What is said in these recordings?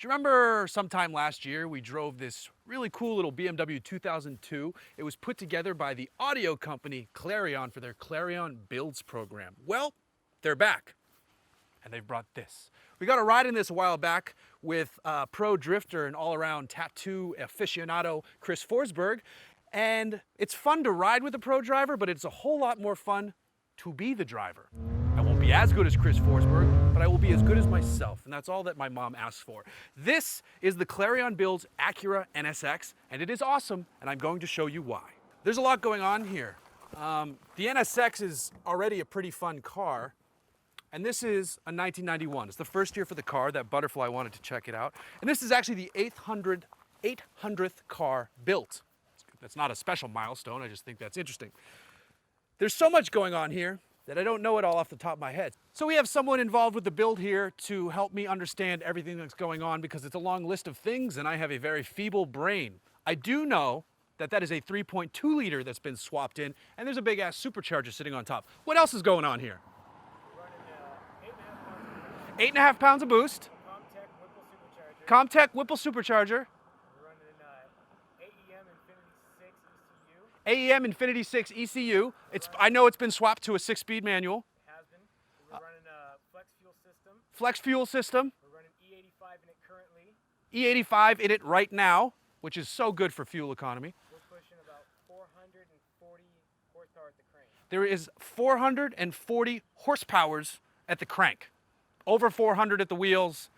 you remember sometime last year we drove this really cool little BMW 2002? It was put together by the audio company Clarion for their Clarion Builds program. Well, they're back, and they've brought this. We got a ride in this a while back with pro drifter and all-around tattoo aficionado Chris Forsberg, and it's fun to ride with a pro driver, but it's a whole lot more fun to be the driver. I won't be as good as Chris Forsberg, but I will be as good as myself, and that's all that my mom asks for. This is the Clarion Builds Acura NSX, and it is awesome, and I'm going to show you why. There's a lot going on here. The NSX is already a pretty fun car, and this is a 1991. It's the first year for the car. That butterfly wanted to check it out. And this is actually the 800th car built. That's not a special milestone, I just think that's interesting. There's so much going on here that I don't know it all off the top of my head. So we have someone involved with the build here to help me understand everything that's going on, because it's a long list of things and I have a very feeble brain. I do know that that is a 3.2 liter that's been swapped in, and there's a big ass supercharger sitting on top. What else is going on here? Running 8.5 pounds of boost. Comtech Whipple supercharger. AEM Infinity 6 ECU. I know it's been swapped to a 6-speed manual. It has been. We're running a flex fuel system. Flex fuel system. We're running E85 in it currently. E85 in it right now, which is so good for fuel economy. We're pushing about 440 horsepower at the crank. There is 440 horsepowers at the crank. Over 400 at the wheels.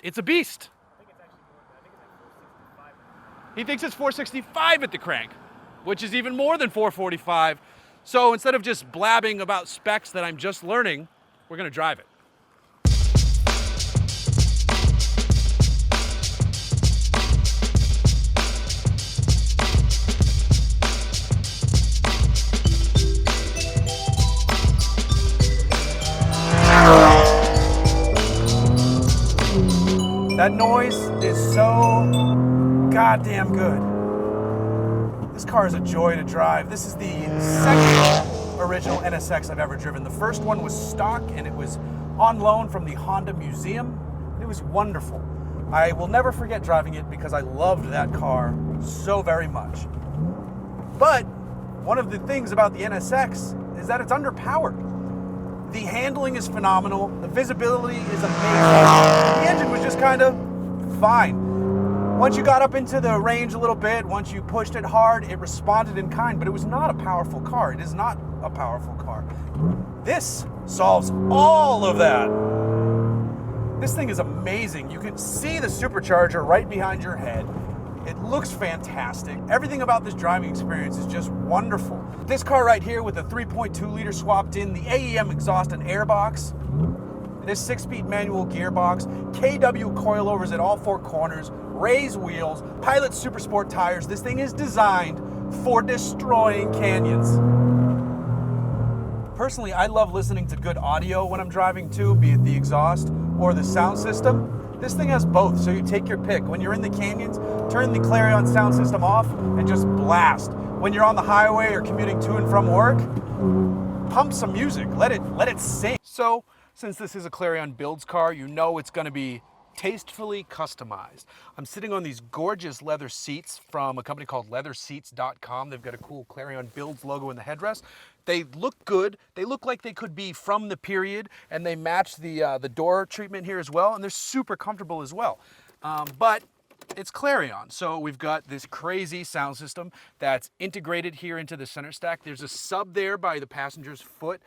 It's a beast. I think it's actually more than that. I think it's like 465. He thinks it's 465 at the crank, which is even more than 445. So instead of just blabbing about specs that I'm just learning, we're gonna drive it. That noise is so goddamn good. This car is a joy to drive. This is the second original NSX I've ever driven. The first one was stock and it was on loan from the Honda Museum. It was wonderful. I will never forget driving it because I loved that car so very much. But one of the things about the NSX is that it's underpowered. The handling is phenomenal. The visibility is amazing. The engine was just kind of fine. Once you got up into the range a little bit, once you pushed it hard, it responded in kind, but it was not a powerful car. It is not a powerful car. This solves all of that. This thing is amazing. You can see the supercharger right behind your head. It looks fantastic. Everything about this driving experience is just wonderful. This car right here with the 3.2 liter swapped in, the AEM exhaust and airbox, this 6-speed manual gearbox, KW coilovers at all 4 corners, raised wheels, Pilot Super Sport tires. This thing is designed for destroying canyons. Personally, I love listening to good audio when I'm driving too, be it the exhaust or the sound system. This thing has both, so you take your pick. When you're in the canyons, turn the Clarion sound system off and just blast. When you're on the highway or commuting to and from work, pump some music, let it sing. So, since this is a Clarion Builds car, you know it's gonna be tastefully customized. I'm sitting on these gorgeous leather seats from a company called leatherseats.com. They've got a cool Clarion Builds logo in the headrest. They look good. They look like they could be from the period, and they match the door treatment here as well, and they're super comfortable as well. But it's Clarion, so we've got this crazy sound system that's integrated here into the center stack. There's a sub there by the passenger's foot.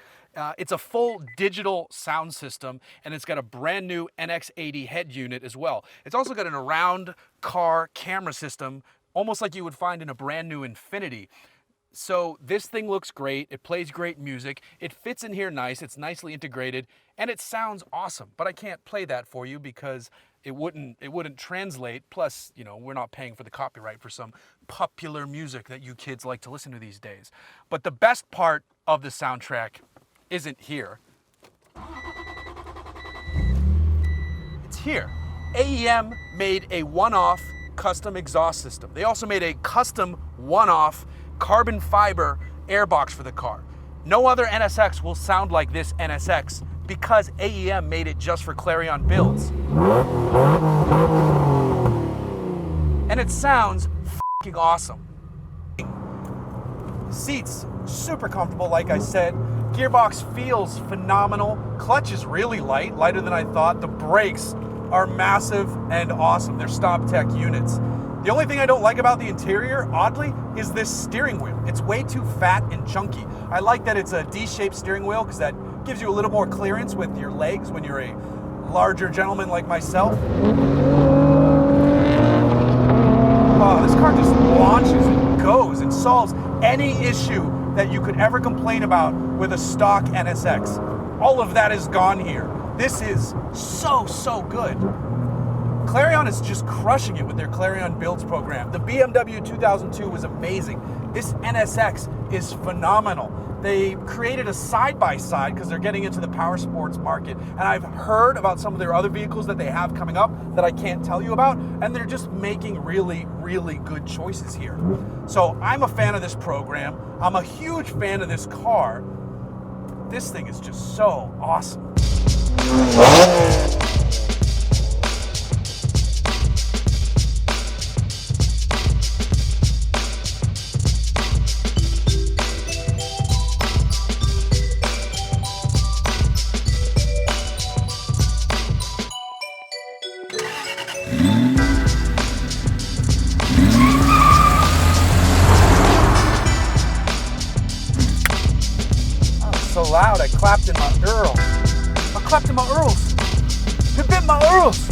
It's a full digital sound system, and it's got a brand new NX80 head unit as well. It's also got an around car camera system, almost like you would find in a brand new Infiniti. So this thing looks great, it plays great music, it fits in here nice, it's nicely integrated, and it sounds awesome. But I can't play that for you because it wouldn't translate. Plus, you know, we're not paying for the copyright for some popular music that you kids like to listen to these days. But the best part of the soundtrack isn't here. It's here. AEM made a one-off custom exhaust system. They also made a custom one-off carbon fiber airbox for the car. No other NSX will sound like this NSX because AEM made it just for Clarion Builds. And it sounds f***ing awesome. Seats, super comfortable, like I said. Gearbox feels phenomenal. Clutch is really light, lighter than I thought. The brakes are massive and awesome. They're StopTech units. The only thing I don't like about the interior, oddly, is this steering wheel. It's way too fat and chunky. I like that it's a D-shaped steering wheel because that gives you a little more clearance with your legs when you're a larger gentleman like myself. Oh, this car just launches and goes and solves any issue that you could ever complain about with a stock NSX. All of that is gone here. This is so good. Clarion is just crushing it with their Clarion Builds program. The BMW 2002 was amazing. This NSX is phenomenal. They created a side-by-side because they're getting into the power sports market. And I've heard about some of their other vehicles that they have coming up that I can't tell you about. And they're just making really good choices here. So I'm a fan of this program. I'm a huge fan of this car. This thing is just so awesome. So loud, I clapped in my Earl. I clapped in my Earls. It bit my Earls.